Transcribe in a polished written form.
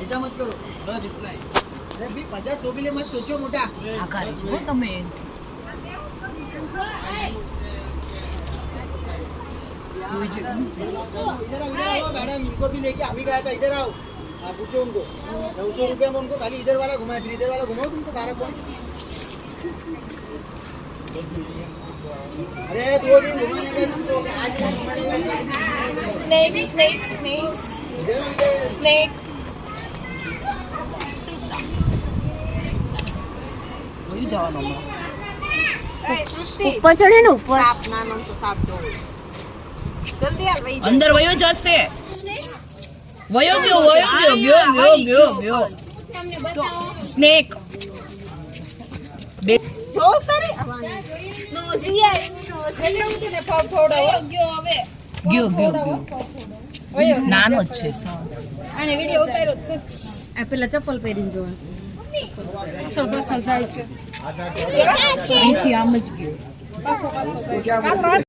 ऐसा मत करो, बस इतना ही। अरे भी 50-100 के लिए मत सोचो मोटा। તમે इधर आओ मैडम, इनको भी लेके अभी गया था, इधर आओ। हाँ पूछो उनको, 900 रुपया में उनको खाली इधर वाला घुमाए, फिर इधर वाला घुमाओ तुमको 12 को। अरे 2 दिन घुमाने का तुमको, आज नहीं घुमाने का। સ્નેક સ્નેક સ્નેક સ્નેક વયું જવાનું ઉપર ચડે ને ઉપર અંદર વયો જશે વયો ગયો સ્નેક બે ગયો નાનો જ છે આને વિડિયો ઉતાર્યો છે આ પેલા ચપ્પલ પહેરીને જોવા પાછળ જાય છે અહીંથી આમ જ ગયો પાછો